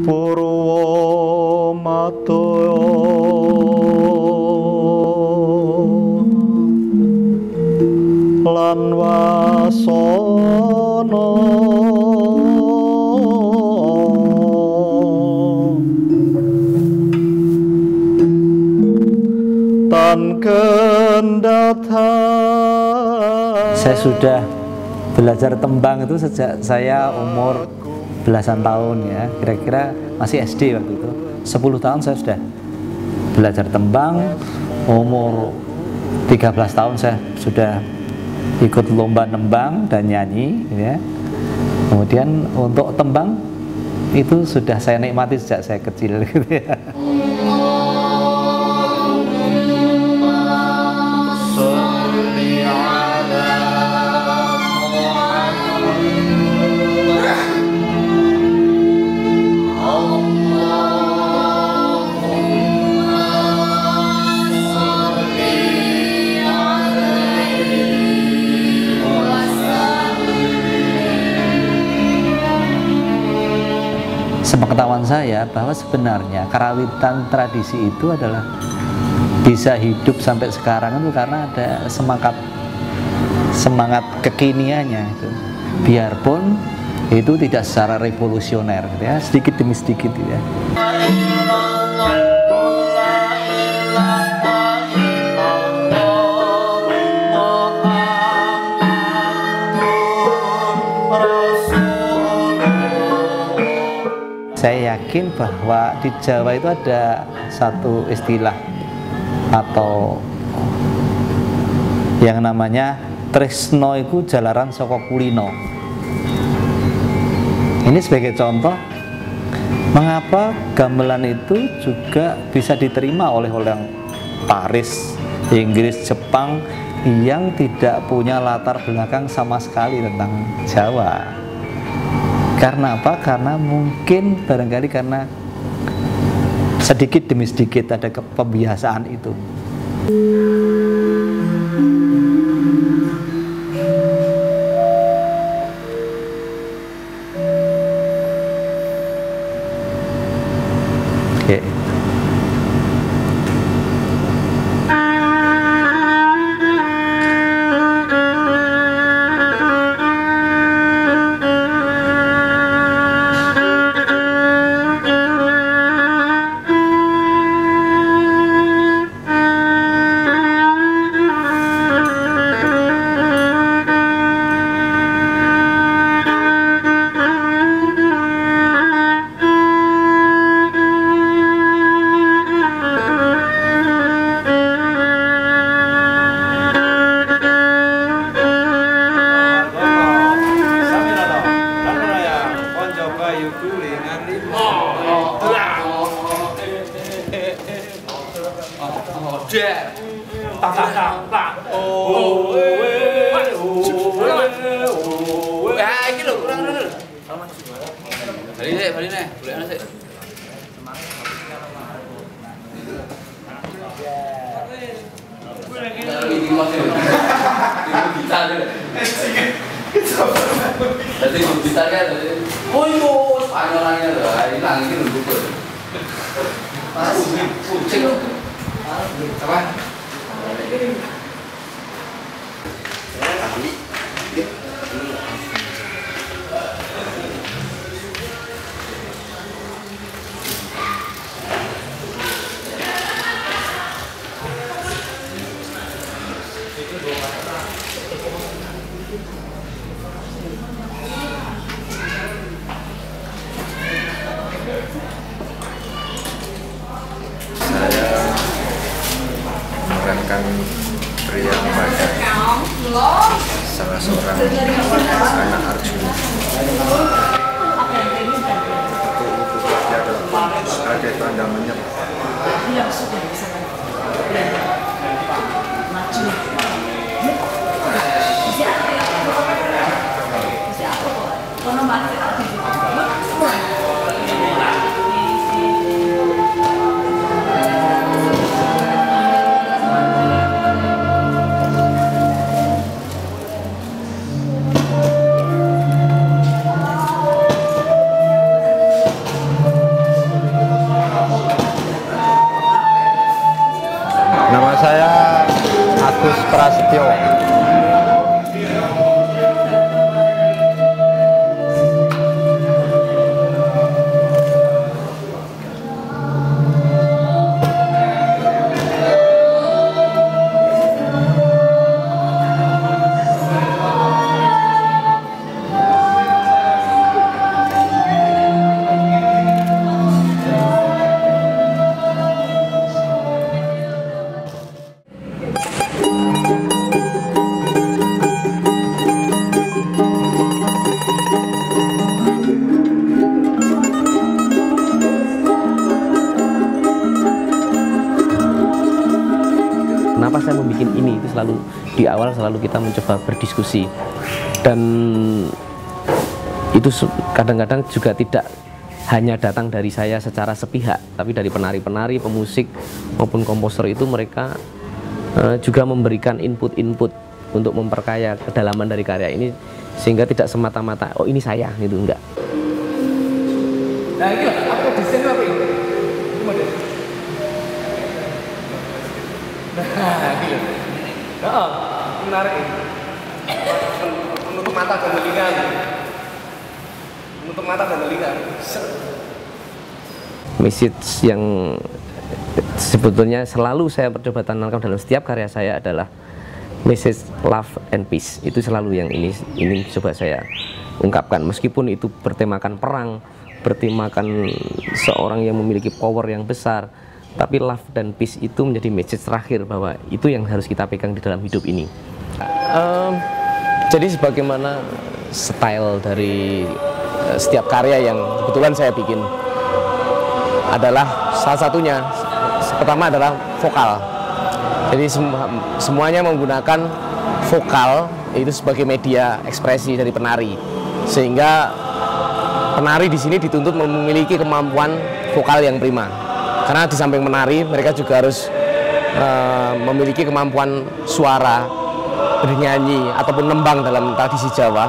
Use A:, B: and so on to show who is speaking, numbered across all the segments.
A: Purwomadaya lan wasana tan kendata.
B: Saya sudah belajar tembang itu sejak saya umur belasan tahun ya, kira-kira masih SD waktu itu. 10 tahun saya sudah belajar tembang. Umur 13 tahun saya sudah ikut lomba nembang dan nyanyi ya. Kemudian untuk tembang itu sudah saya nikmati sejak saya kecil gitu ya. Sepengetahuan saya bahwa sebenarnya karawitan tradisi itu adalah bisa hidup sampai sekarang itu karena ada semangat kekiniannya itu. Biarpun itu tidak secara revolusioner gitu ya, sedikit demi sedikit gitu ya. Saya yakin bahwa di Jawa itu ada satu istilah atau yang namanya tresno iku jalaran saka kulino. Ini sebagai contoh mengapa gamelan itu juga bisa diterima oleh orang Paris, Inggris, Jepang yang tidak punya latar belakang sama sekali tentang Jawa. Karena apa? Karena mungkin barangkali karena sedikit demi sedikit ada pembiasaan itu. Oke.
C: Memerankan pria Madan, salah seorang anak Arjuna. Untuk dia sebagai tanda menyerah.
D: kenapa saya membuat ini, itu selalu di awal selalu kita mencoba berdiskusi. Dan itu kadang-kadang juga tidak hanya datang dari saya secara sepihak, tapi dari penari-penari, pemusik maupun komposer itu mereka juga memberikan input-input untuk memperkaya kedalaman dari karya ini, sehingga tidak semata-mata oh ini saya gitu, enggak.
E: Nah ini apa desain apa ini? Model. Nah gitu. Oh, menarik ini. Menutup mata dan telinga. Menutup mata dan telinga.
D: Message yang sebetulnya selalu saya coba tanamkan dalam setiap karya saya adalah message love and peace. Itu selalu yang ini coba saya ungkapkan, meskipun itu bertemakan perang, bertemakan seorang yang memiliki power yang besar, tapi love dan peace itu menjadi message terakhir bahwa itu yang harus kita pegang di dalam hidup ini. Jadi sebagaimana style dari setiap karya yang kebetulan saya bikin adalah salah satunya, pertama adalah vokal. Jadi semuanya menggunakan vokal itu sebagai media ekspresi dari penari, sehingga penari di sini dituntut memiliki kemampuan vokal yang prima. Karena di samping menari, mereka juga harus memiliki kemampuan suara, bernyanyi ataupun nembang dalam tradisi Jawa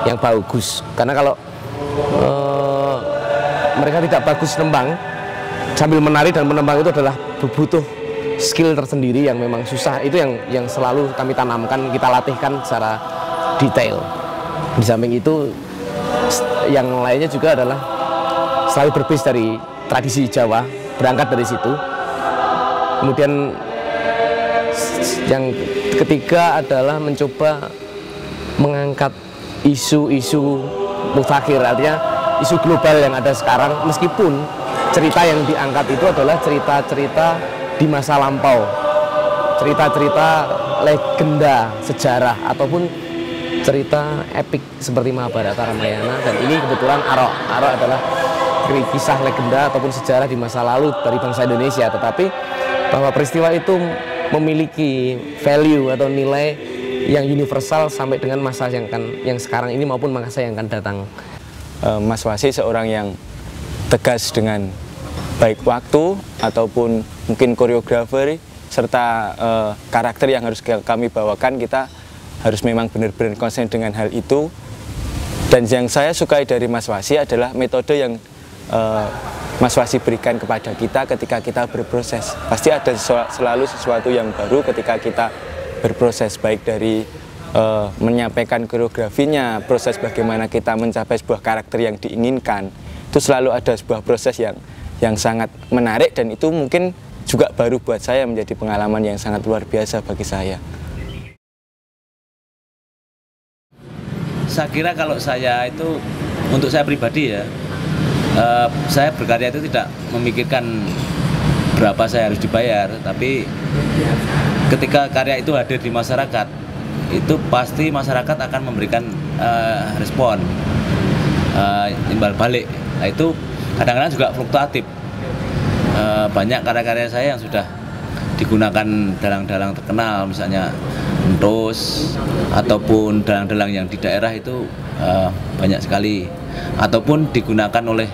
D: yang bagus. Karena kalau mereka tidak bagus nembang sambil menari dan menembang, itu adalah butuh skill tersendiri yang memang susah. Itu yang selalu kami tanamkan, kita latihkan secara detail. Di samping itu, yang lainnya juga adalah selalu berbase dari tradisi Jawa, berangkat dari situ. Kemudian yang ketiga adalah mencoba mengangkat isu-isu mutakhir, artinya isu global yang ada sekarang, meskipun cerita yang diangkat itu adalah cerita-cerita di masa lampau, cerita-cerita legenda sejarah ataupun cerita epik seperti Mahabharata, Ramayana. Dan ini kebetulan Arok adalah kisah legenda ataupun sejarah di masa lalu dari bangsa Indonesia, tetapi bahwa peristiwa itu memiliki value atau nilai yang universal sampai dengan masa yang sekarang ini maupun masa yang akan datang.
F: Mas Wasi seorang yang tegas dengan baik waktu ataupun mungkin koreografer serta karakter yang harus kami bawakan. Kita harus memang benar-benar konsen dengan hal itu. Dan yang saya sukai dari Mas Wasi adalah metode yang Mas Wasi berikan kepada kita ketika kita berproses. Pasti ada selalu sesuatu yang baru ketika kita berproses, baik dari menyampaikan koreografinya, proses bagaimana kita mencapai sebuah karakter yang diinginkan. Itu selalu ada sebuah proses yang sangat menarik, dan itu mungkin juga baru buat saya, menjadi pengalaman yang sangat luar biasa bagi saya.
B: Saya kira kalau saya itu, untuk saya pribadi ya, saya berkarya itu tidak memikirkan berapa saya harus dibayar, tapi ketika karya itu hadir di masyarakat, itu pasti masyarakat akan memberikan respon, imbal balik. Nah, itu kadang-kadang juga fluktuatif. Banyak karya-karya saya yang sudah digunakan dalang-dalang terkenal, misalnya Entus, ataupun dalang-dalang yang di daerah itu banyak sekali, ataupun digunakan oleh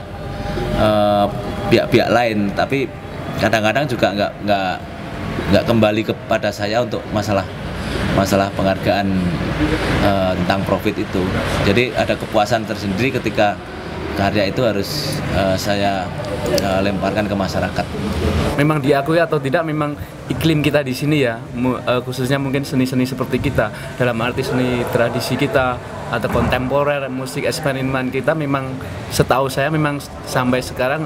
B: pihak-pihak lain, tapi kadang-kadang juga nggak kembali kepada saya untuk masalah penghargaan tentang profit itu. Jadi ada kepuasan tersendiri ketika karya itu harus saya lemparkan ke masyarakat.
E: Memang diakui atau tidak, memang iklim kita di sini ya, khususnya mungkin seni-seni seperti kita, dalam arti seni tradisi kita atau kontemporer, musik eksperimen kita, memang setahu saya memang sampai sekarang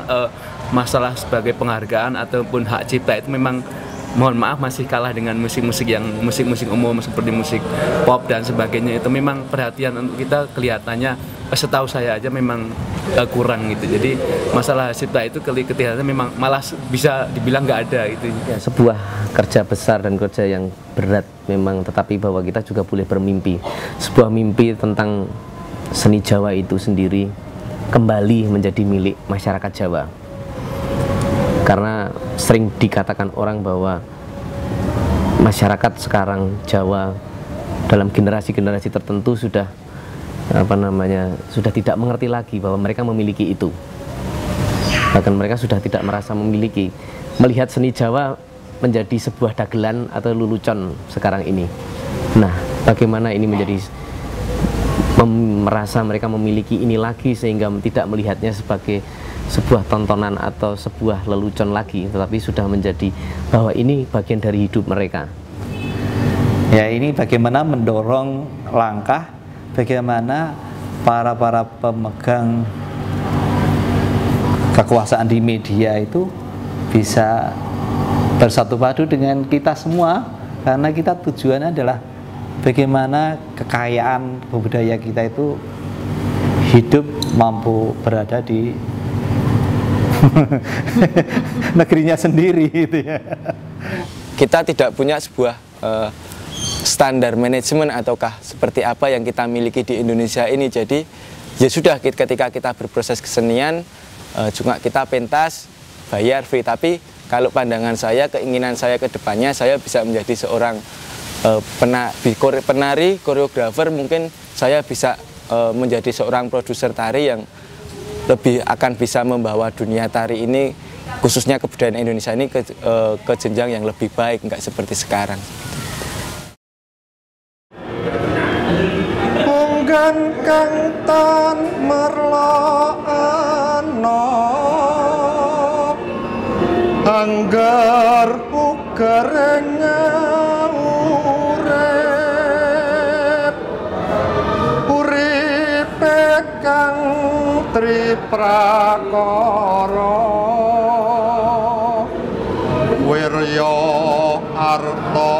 E: masalah sebagai penghargaan ataupun hak cipta itu memang, mohon maaf, masih kalah dengan musik-musik umum seperti musik pop dan sebagainya. Itu memang perhatian untuk kita kelihatannya, setahu saya aja memang kurang gitu. Jadi masalah cipta itu kelihatannya memang malah bisa dibilang nggak ada itu.
D: Ya, sebuah kerja besar dan kerja yang berat memang, tetapi bahwa kita juga boleh bermimpi. Sebuah mimpi tentang seni Jawa itu sendiri kembali menjadi milik masyarakat Jawa. Karena sering dikatakan orang bahwa masyarakat sekarang Jawa dalam generasi-generasi tertentu sudah sudah tidak mengerti lagi bahwa mereka memiliki itu. Bahkan mereka sudah tidak merasa memiliki, melihat seni Jawa menjadi sebuah dagelan atau lelucon sekarang ini. Nah, bagaimana ini menjadi merasa mereka memiliki ini lagi sehingga tidak melihatnya sebagai sebuah tontonan atau sebuah lelucon lagi, tetapi sudah menjadi bahwa ini bagian dari hidup mereka.
B: Ya, ini bagaimana mendorong langkah, bagaimana para pemegang kekuasaan di media itu bisa bersatu padu dengan kita semua, karena kita tujuannya adalah bagaimana kekayaan budaya kita itu hidup mampu berada di negerinya sendiri gitu ya.
F: Kita tidak punya sebuah standar manajemen ataukah seperti apa yang kita miliki di Indonesia ini. Jadi ya sudah, ketika kita berproses kesenian juga kita pentas, bayar free. Tapi kalau pandangan saya, keinginan saya ke depannya, saya bisa menjadi seorang penari, koreografer. Mungkin saya bisa menjadi seorang produser tari yang lebih akan bisa membawa dunia tari ini, khususnya kebudayaan Indonesia ini ke jenjang yang lebih baik, nggak seperti sekarang.
A: Unggan kang tan merlaano anggar ugerenya uripe kang triprakara wirya arta